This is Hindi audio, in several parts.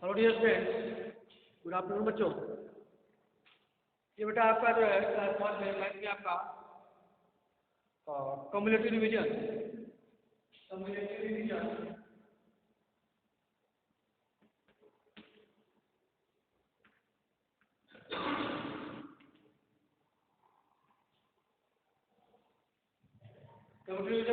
Hello dear students, good afternoon बच्चों। ये बेटा आपका जो है क्लास 1 में मैथ में आपका कम्युलेटिव डिवीजन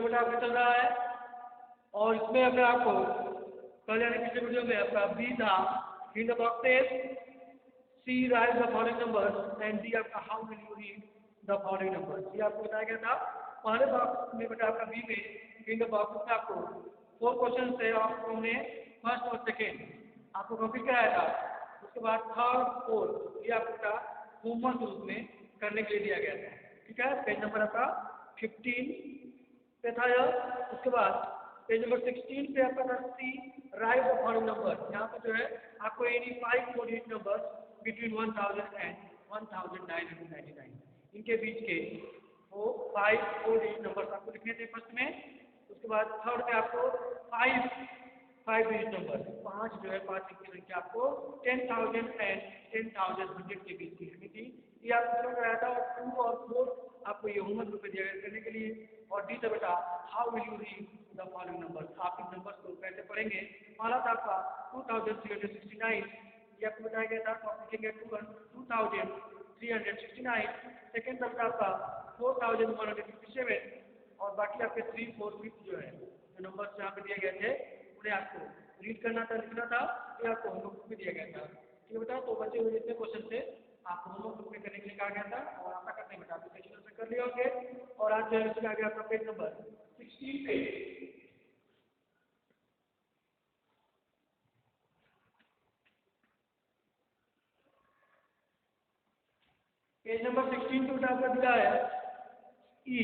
बेटा आपका चल रहा है। और इसमें अपने आपको कल यानी पिछले वीडियो में आपका बी था in the boxes, C write the following numbers and D आपका how will you read the following numbers. ये आपको बताया गया था। पहले बॉक्स में बेटा आपका बी में इन द बॉक्स में आपको 4 क्वेश्चन थे और हमने फर्स्ट और सेकेंड आपको कंप्लीट कराया था। उसके बाद थर्ड फोर्थ ये आपका होमवर्क रूप में करने के लिए दिया गया था। ठीक है, पेज नंबर आपका 15 पे था यह। उसके बाद पेज नंबर 16 पे आपका था सी राइट द फॉलोइंग नंबर। यहाँ पे जो है आपको any 5 4 digit numbers between 1000 and 1999 इनके बीच के वो 5 4 डिजिट नंबर्स आपको लिखने थे फर्स्ट में। उसके बाद थर्ड में आपको 5 डिजिट नंबर 5 जो है 5 अंक की संख्या आपको 10,000 एंड 10,100 के बीच की लिखनी थी। ये आपको समझ आया था। और 2 और 4 आपको ये होमवर्क रूप में दिया गया करने के लिए। और डी था बेटा how will you read the following numbers. आप इन नंबर्स को कैसे पढ़ेंगे। पहला था आपका 2369, ये आपको बताया गया था। तो आप लिखेंगे 2369। सेकेंड था आपका 4157 और बाकी आपके 3 4 5 जो है जो नंबर्स यहाँ पे दिए गए थे उन्हें आपको रीड करना था, लिखना था। ये आपको होमवर्क में दिया गया था। ठीक है बेटा, तो बचे हुए जितने क्वेश्चन थे आपको होमवर्क में करने के लिए कहा गया था और आपका करने बेटा आप सेशन में कर लिए होंगे। और आज जो है इसमें आ गया आपका पेज नंबर 16 पे। पेज नंबर 16 पे बेटा आपका दिया है E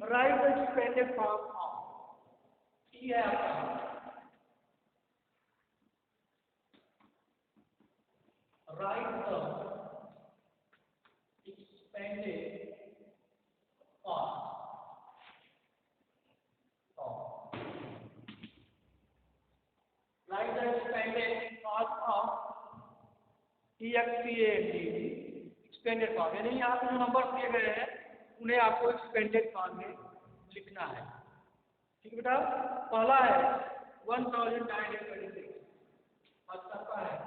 write the expanded form of. E है आपका write the expanded form of. Write the expanded form of expanded form, यानी यहाँ पे जो नंबर दिए गए हैं उन्हें आपको एक्सपेंडेड फॉर्म में लिखना है। ठीक है बेटा, पहला है 1926 और सबका है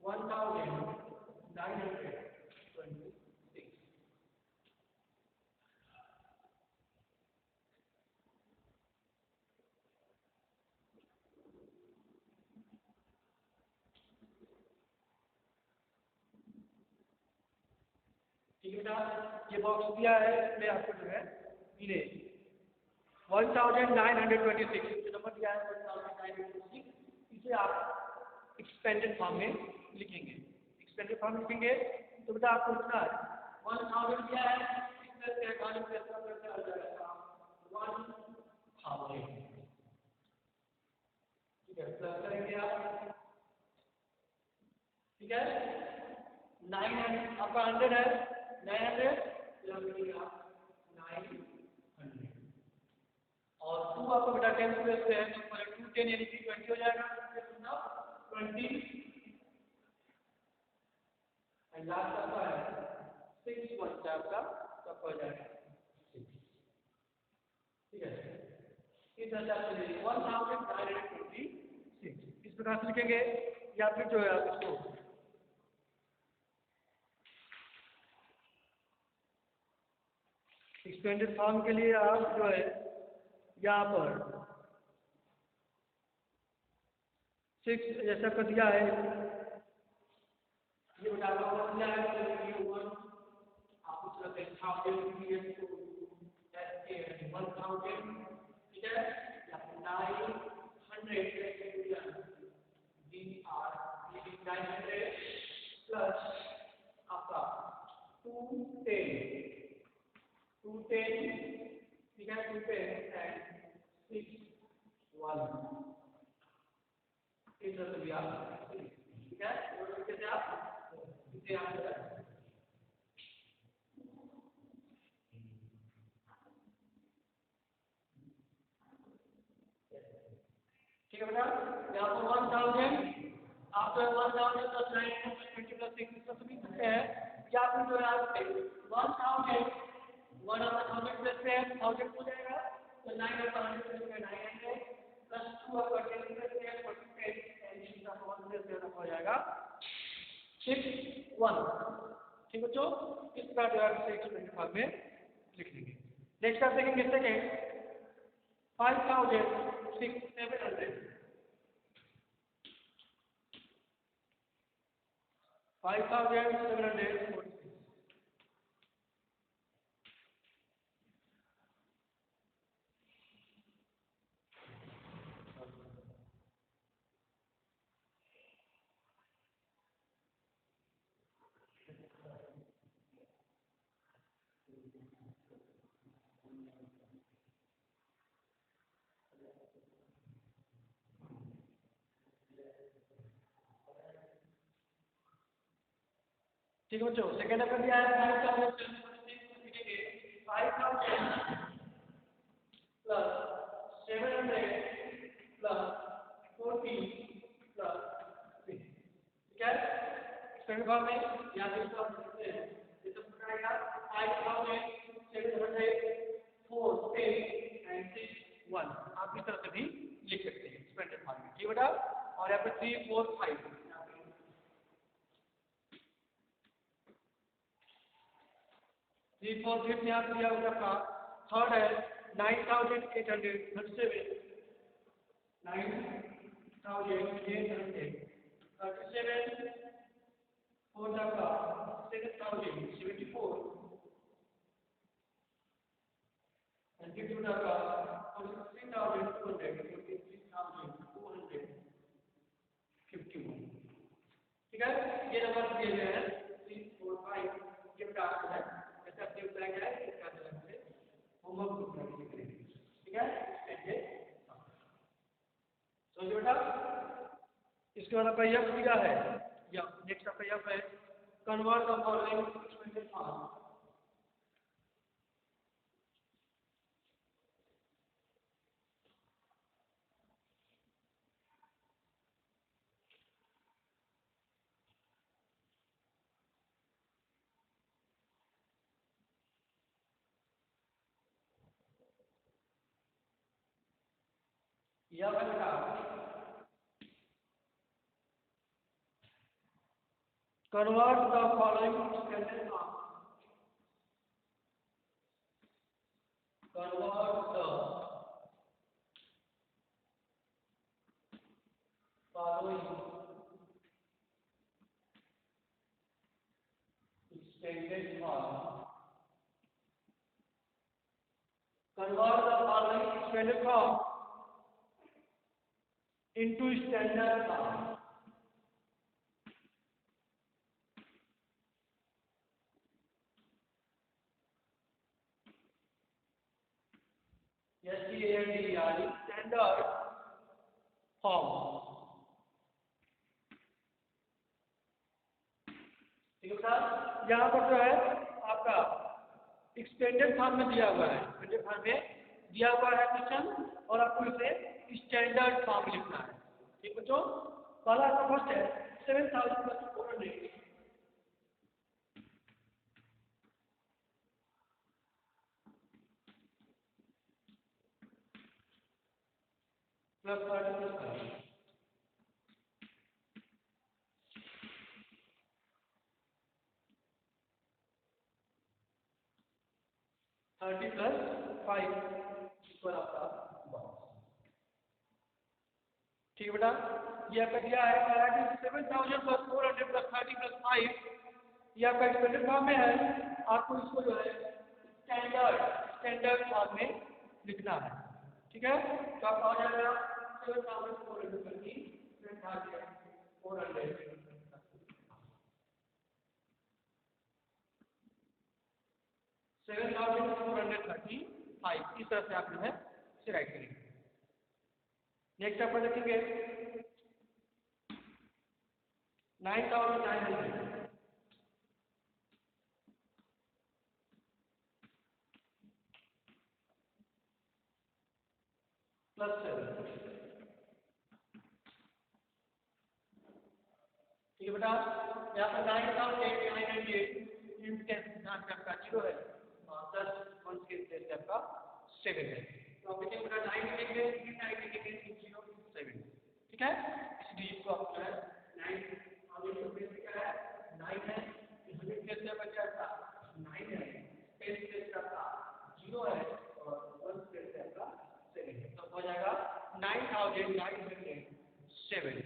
1926। ठीक है बेटा, ये बॉक्स दिया है इसमें आपको जो है मिले 1926 जो नंबर दिया है 1926, इसे आप एक्सपेंडेड फॉर्म में लिखेंगे। एक्सपेंडेड फॉर्म लिखेंगे तो बेटा आपको लिखना है 1000 दिया है, इसमें से 1000 कैसे आ जाएगा 1000। ठीक है, प्लस करेंगे आप। ठीक है, 900 आपका 100 है, 900 प्लस करेंगे आप 900 और 2 आपको बेटा 10 प्लस है तो 2 10 यानी कि 20 हो जाएगा। 20 एंड लास्ट आपका है 6 1 आपका सब हो जाएगा 6। ठीक है, इस तरह से 1926 इस प्रकार से लिखेंगे। या फिर जो है आप इसको एक्सपेंडेड फॉर्म के लिए आप जो है यहाँ पर 6 जैसा कर दिया है, ये बता दिया है आप उस तरह से 1000 ठीक है, या 900 प्लस आपका 210 ठीक है, 210 एंड 6 1 इस तरह से भी आप ठीक है। और कैसे आप इसे आप ठीक है बेटा, यहाँ पर 1000 आप 1000 प्लस 9 प्लस 20 प्लस 6 प्लस भी सकते हैं, या फिर जो है आप 1000 1000 प्लस 1000 हो जाएगा, तो 900 प्लस 900 प्लस 2 आपका 10 प्लस 10 48 एंड इसका 1 प्लस 0 हो जाएगा 61। ठीक है बच्चों, इस प्रकार जो है 625 में लिख लेंगे। नेक्स्ट आप देखेंगे सेकंड 5700 5746। ठीक है बच्चों, सेकंड आपका दिया है 5000 प्लस 700 प्लस 40 प्लस 3। ठीक है, सेकंड फॉर्म में या फिर तो आप लिखते हैं ये तो पूरा आएगा 5740 एंड 61। आप इस तरह से भी लिख सकते हैं एक्सपेंडेड फॉर्म में। ठीक बेटा, और यहाँ पे 345 345 यहाँ दिया होगा आपका। थर्ड है 9837 9837 फोर्थ आपका 7074 and fifth आपका 43,200 ठीक है, ये नंबर दिए गए हैं 345 ये बेटा आपको है ऐसा आपने बताया गया है इसका तरह से होमवर्क को प्रैक्टिस करेंगे। ठीक है, ये समझो बेटा। इसके बाद आपका यह दिया है, या नेक्स्ट आपका यह है convert the following expanded form. यह बेटा convert the following extended form. Convert the following extended form. Convert the following extended form into standard form. STANDERD standard form. ठीक है सर, यहाँ पर जो है आपका एक्सटेंडेड फॉर्म में दिया हुआ है, एक्सटेंडेड फॉर्म में दिया हुआ है क्वेश्चन और आपको इसे स्टैंडर्ड फॉर्म लिखना है। ठीक बच्चों, पहला आपका फर्स्ट है 7400 प्लस 30 प्लस 5 इक्वल आपका 1। ठीक है बेटा, ये आपका दिया है 7400 प्लस 30 प्लस 5, ये आपका एक्सपेंडेड फॉर्म में है। आपको इसको जो है स्टैंडर्ड फॉर्म में लिखना है। ठीक है, तो आप आ जाएगा 7400 7435 इस तरह से आप जो है इसे राइट करेंगे। नेक्स्ट आप देखेंगे 9900 प्लस 7 ठीक है बेटा, यहाँ पर 9,998 इन के स्थान पे आपका 0 है और 10 वन के प्लेस पे आपका 7 है। तो आप देखिए बेटा 9 लिखेंगे, 9 लिखेंगे, 0 7, ठीक है। इस डिजिट को आप जो है 9 और ये प्लेस पे क्या है 9 है, 100 प्लेस पे आपका क्या था 9 है, 10 प्लेस पे आपका 0 है और 1 प्लेस पे आपका 7 है। तो हो जाएगा 9,907,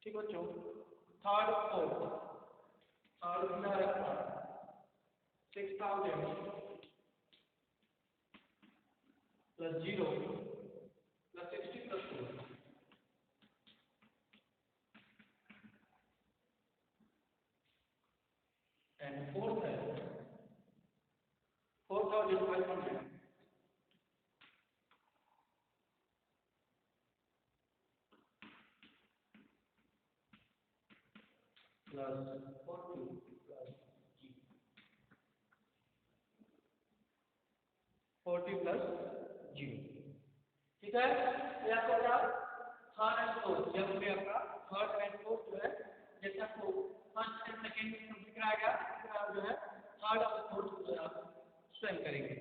ठीक बच्चों। थर्ड फोर्थ, थर्ड कितना है आपका 6,000 plus 0 plus 60 plus 4 and fourth है 4,500 प्लस 40 प्लस G 40 प्लस 0, ठीक है। ये आपका क्या थर्ड एंड फोर्थ, जब भी आपका थर्ड एंड फोर्थ जो है जैसे आपको फर्स्ट एंड सेकंड में दिख रहा है फिर आप जो है थर्ड और फोर्थ जो है आप स्वयं करेंगे।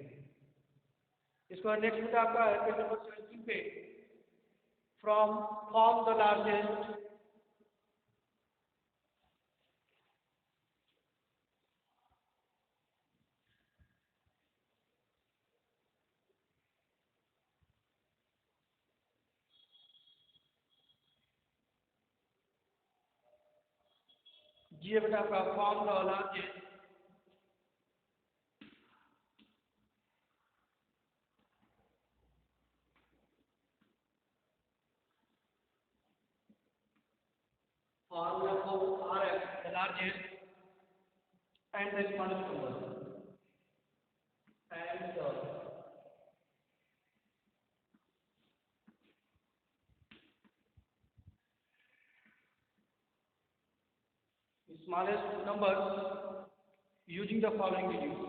इसके बाद नेक्स्ट बेटा आपका है पेज नंबर 17 पे फ्रॉम फॉर्म द लार्जेस्ट जी बेटा आपका form the largest formula for RF, the largest and the smallest number, and the smallest numbers using the following digits.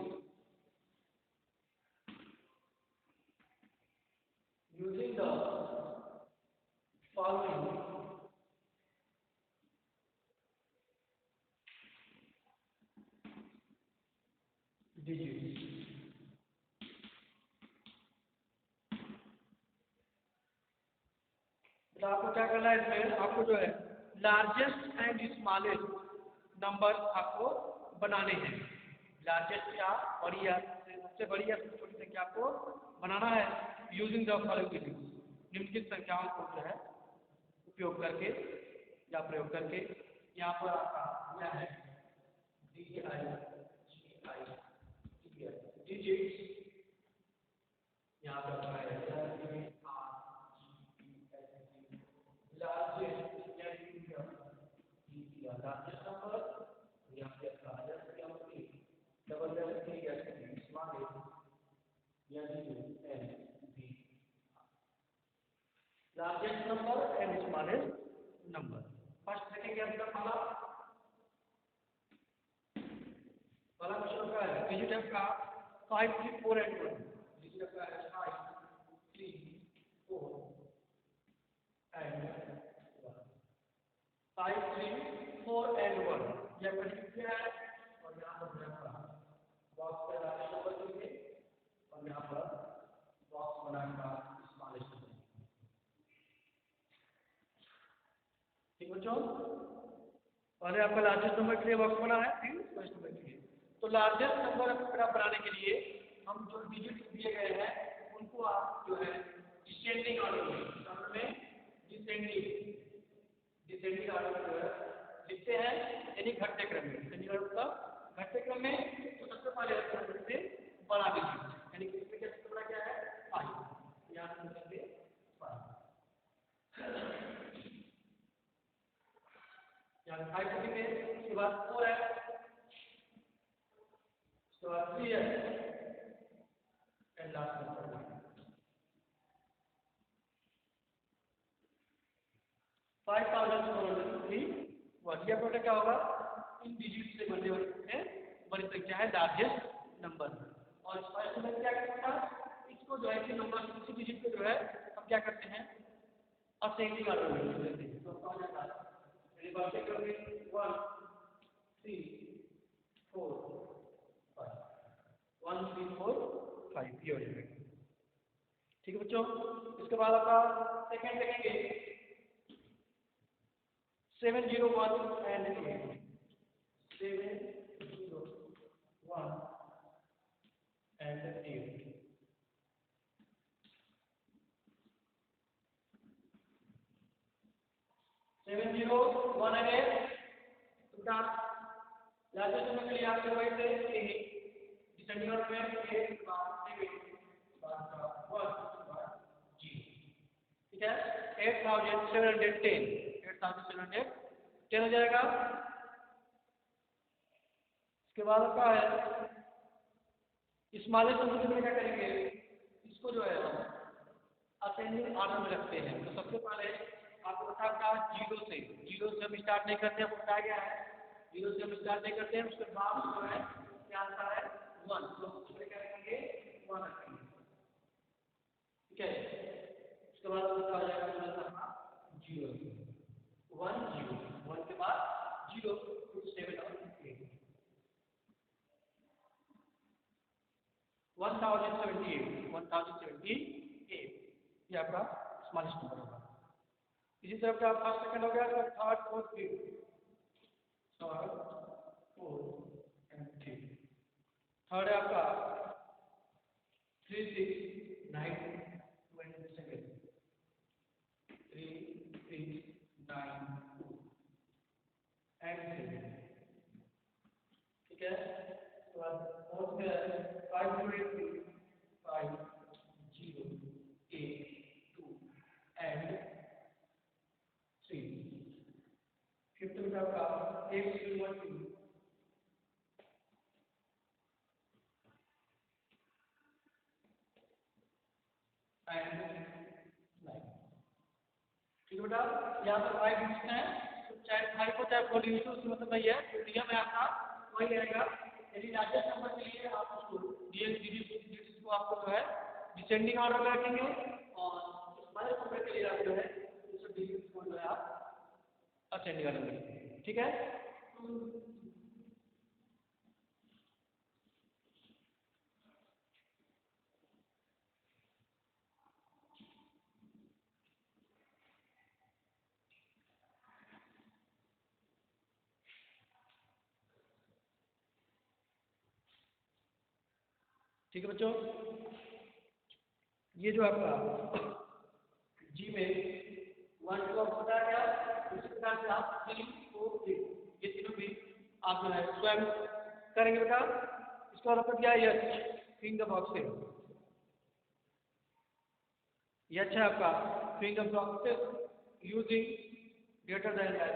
Using the following digits. तो आपको क्या करना है इसमें, आपको जो है लार्जेस्ट एंड स्मॉलेस्ट नंबर आपको बनाने हैं। लार्जेस्ट या बड़ी या सबसे बड़ी या सबसे छोटी संख्या आपको बनाना है यूजिंग द फॉलोइंग डिजिट्स, निम्नलिखित संख्याओं को जो है उपयोग करके या प्रयोग करके। यहाँ पर आपका क्या है डिजिट्स, यहाँ पर आपका है largest number, यहाँ पे आपका क्या होगी डबल स्मॉलेस्ट यानी n b largest number and smallest number. First देखेंगे आपका पहला क्वेश्चन का है डिजिट आपका 5 3 4 एंड 1, डिजिट आपका है 5 3 4 एंड 1, 5 3 4 एंड 1 यह कंटिन्यू किया है और यहाँ पर आपका बॉक्स का लार्जेस्ट नंबर लिखे और यहाँ पर बॉक्स बनाएगा स्मॉलेस्ट नंबर। ठीक बच्चों, पहले आपका लार्जेस्ट नंबर के लिए बॉक्स बना है, फिर स्मॉलेस्ट नंबर के लिए। तो लार्जेस्ट नंबर बनाने के लिए हम जो डिजिट दिए गए हैं उनको आप जो है डिसेंडिंग ऑर्डर में डिसेंडिंग ऑर्डर में जो है लिखते हैं, यानी घटते क्रम में। डिसेंडिंग ऑर्डर मतलब घटते क्रम में तो सबसे पहले सबसे बड़ा डिजिट यानी कि इसमें सबसे बड़ा क्या है 5, यहाँ से लिखेंगे 5, यहाँ 5 लिखेंगे। उसके बाद 4 है, उसके बाद 3 है एंड लास्ट नंबर 5,403 यह टोटल क्या होगा इन डिजिट से बनने वाली बड़ी संख्या है लार्जेस्ट नंबर। और फर्स्ट नंबर क्या करता है इसको जो है कि नंबर किसी डिजिट को जो है हम क्या करते हैं असेंडिंग ऑर्डर में लिखते हैं। तो कौन है फर्स्ट करोगे 1 3 4 5 1 3 4 5 ये हो जाएगा। ठीक है बच्चों, इसके बाद आपका सेकंड देखेंगे 7 0 1 एंड 8 7 0 1 एंड 8 7 0 1 and 8 तो क्या लास्ट समय के लिए आपके वाइट है ए डिसेंडिंग ऑर्डर में 8 बाद 7 बाद 1 जी ठीक है 8710 8710 हो जाएगा। इसके बाद आपका है स्मॉलेस्ट नंबर में क्या करेंगे, इसको जो है असेंडिंग ऑर्डर में रखते हैं। तो सबसे पहले आपको बता था जीरो से हम स्टार्ट नहीं करते हैं, आपको बताया गया है जीरो से हम स्टार्ट नहीं करते हैं। उसके बाद जो है क्या आता है 1 तो उसमें क्या रखेंगे 1 रखेंगे ठीक है। उसके बाद आ जाएगा अपना 0 1 0 1 के बाद 0 7 और 8 1078 ये आपका स्मॉलेस्ट नंबर होगा। इसी तरह का फर्स्ट सेकंड हो गया, थर्ड फोर्थ फिफ्थ थर्ड है आपका 3 6 9 27 3 6 9 2 एंड 7 ठीक है। तो अब फोर्थ में 5 0 8 5 0 8 2 एंड 3 फिफ्थ में आपका 8 0 1 2 एंड 9 ठीक है बेटा। यहाँ पर 5 डिजिट है तो चाहे 5 को चाहे 4 डिजिट उसमें मतलब नहीं है, तो नियम है आपका वही रहेगा। यदि लार्जेस्ट नंबर के लिए आप उसको डिजिट को आपको जो है डिसेंडिंग ऑर्डर में रखेंगे और स्मॉलेस्ट नंबर के लिए आप जो है उस डिजिट को जो है आप असेंडिंग ऑर्डर में रखेंगे ठीक है। ठीक है बच्चों, ये जो आपका जी में 1 2 आपको बताया गया, उसी प्रकार से आप 3 4 8 ये तीनों भी आप जो है स्वयं करेंगे बेटा। इसका मतलब क्या है यच फिंग द बॉक्स से यच है आपका फिंग द बॉक्स से using greater than like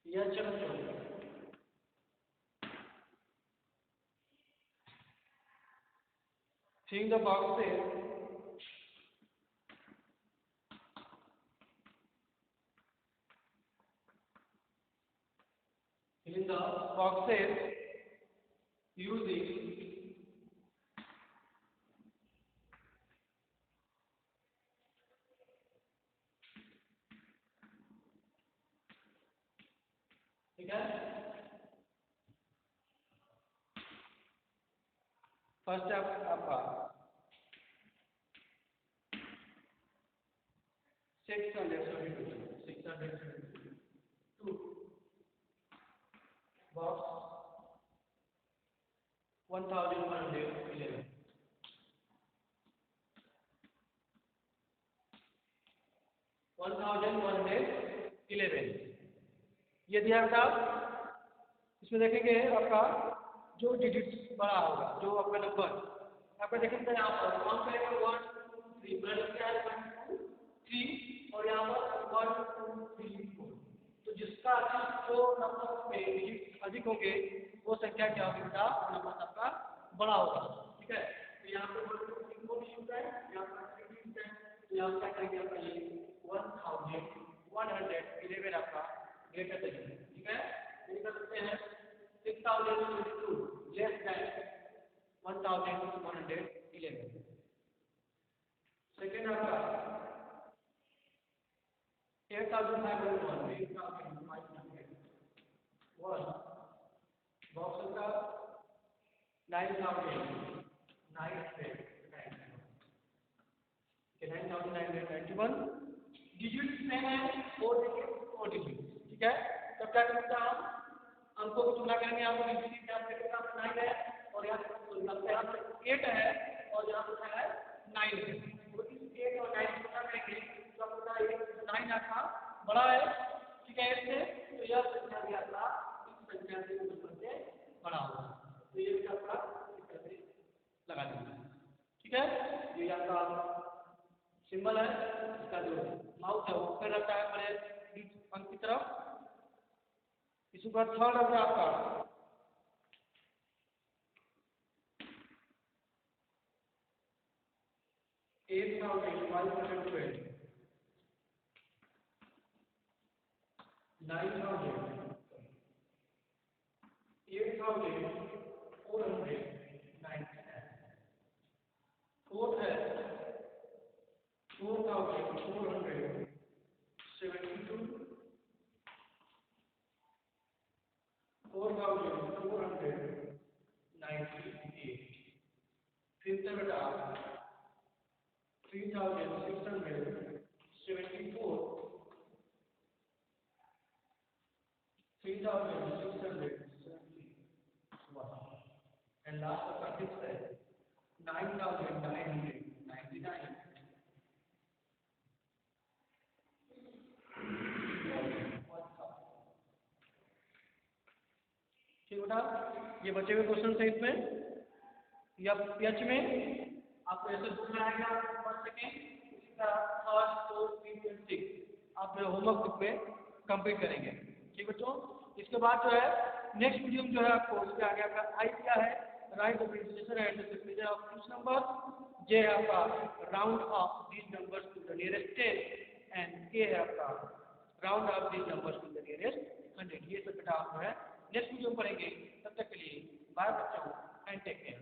H Phing the box से in the boxes using ठीक है। फर्स्ट आपका 672 बॉक्स 1111 1111 ये दिया बेटा। इसमें देखेंगे आपका जो डिजिट बड़ा होगा जो आपका नंबर आपका देखेंगे यहाँ पर 1 करेंगे 1 2 3 बड़ा क्या है 1 2 3 और यहाँ पर 1 2 3 4 तो जिसका जो नंबर में डिजिट अधिक होंगे वो संख्या क्या होगी बेटा, नंबर आपका बड़ा होगा। ठीक है, तो यहाँ पे सिंबल यूज है, यहाँ पर यूज है, तो यहाँ क्या करेंगे आपका ये 1111 आपका ग्रेटर देन। ठीक है, ये कर सकते हैं 6022 लेस देन 1111। सेकेंड आपका 8501 बॉक्स का 9991 डिजिट सेम है, 4 डिजिट। ठीक है, तो क्या करते हैं हम अंकों को तुलना करेंगे। यहाँ पर डिजिट यहाँ पे 9 है और यहाँ पे 8 है और यहाँ पे है 9 है, तो इस 8 और 9 को तुलना करेंगे तो आपका 9 आपका बड़ा है। ठीक है, इससे तो यह संख्या भी आपका इस संख्या से बड़ा होगा, तो ये भी आपका इस तरह से लगा देंगे। ठीक है, ये आपका सिंबल है, इसका जो माउस है वो ऊपर रहता है बड़े अंक की तरफ। इसके बाद थर्ड है आपका 8512 फोर्थ है 4472 4498। फिफ्थ है बेटा 3674 3671 एंड लास्ट आपका सिक्स है 9999। ठीक बेटा, ये बचे हुए क्वेश्चन है इसमें या PH में आपको ऐसे ढूंढना है कि आप पढ़ सकें। इसी तरह third fourth fifth and six आप होमवर्क बुक में कंप्लीट करेंगे। ठीक बच्चों, इसके बाद जो है नेक्स्ट वीडियो में जो है आपको उसके आगे आपका आई क्या है, write the principal and the signature of this number, J है आपका round off this numbers to the nearest 10 and K है आपका round off this numbers to the nearest 100। ये सब बेटा आप जो है नेक्स्ट वीडियो में पढ़ेंगे। तब तक के लिए बाय बच्चों एंड टेक केयर।